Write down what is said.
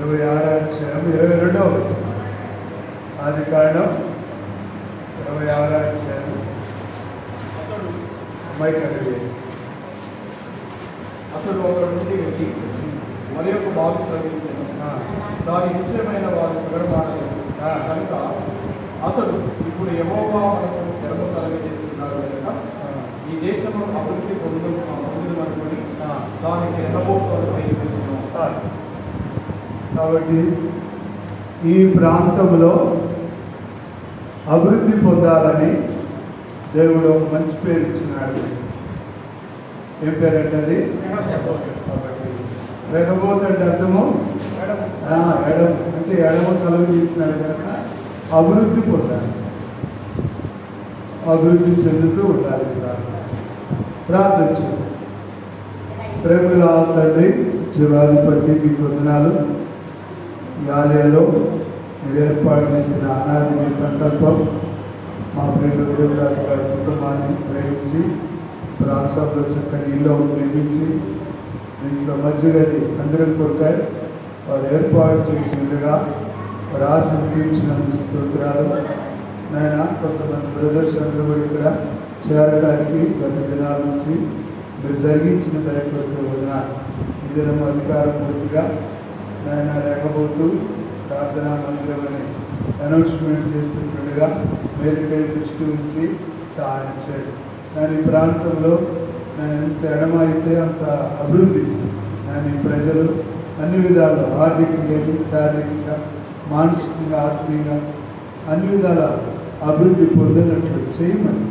26వ అధ్యాయం 22వ వచనం. ఆదికాండం 26వ అధ్యాయం. అతడు ఒకరి నుండి వెళ్ళి మరి యొక్క బాగు ప్రవేశించాను. దాని విషయమైన వారు చివరమాడలేదు కనుక అతడు ఇప్పుడు యెహోవా మనకు శ్రమ కలుగజేస్తున్నాడు కనుక ఈ దేశంలో అభివృద్ధి పొందుదనుకొని దానికి ఎన్నబోతులు ప్రయత్నించున్నాం. కాబట్టి ఈ ప్రాంతంలో అభివృద్ధి పొందాలని దేవుడు ఒక మంచి పేరు ఇచ్చినాడు. ఏం పేరంటే అది రెహబోత్ అంటే అర్థము ఎడమ, అంటే ఎడమ కలుగు చేసినాడు కనుక అభివృద్ధి పొందాలి, అభివృద్ధి చెందుతూ ఉండాలి. ప్రార్థించు. ప్రేమల తండ్రి, జీవాధిపతి, మీకు వందనాలు. ఈ ఆలయంలో మీరు ఏర్పాటు చేసిన అనాది మీ సంకల్పం మా ప్రేమ దేవదాస్ గారి కుటుంబాన్ని ప్రేమించి ప్రాంతంలో చక్కని ఇల్లు నిర్మించి దీంట్లో మధ్యగది అందరం కొరకాయ వారు ఏర్పాటు చేసి ఉండగా వారు ఆశను తీర్చినందుకు స్తోత్రాలు. నాయన కొంతమంది బ్రదర్స్ అందరూ కూడా ఇక్కడ చేరడానికి గత దినాల నుంచి మీరు జరిగించిన దయకొరకు వదనాలు. ఈ దినం అధికారం పూర్తిగా నాయన లేకపోతూ ప్రార్థనా మందిరం అని అనౌన్స్మెంట్ చేస్తుండగా మేలుకై దృష్టి ఉంచి సహాయం చేయండి. నేను ఈ ప్రాంతంలో నేను ఎంత ఎడమ అయితే అంత అభివృద్ధి నేను ఈ ప్రజలు అన్ని విధాలు ఆర్థికంగా, శారీరకంగా, మానసికంగా, ఆత్మీయంగా అన్ని విధాల అభివృద్ధి పొందినట్లు చేయమని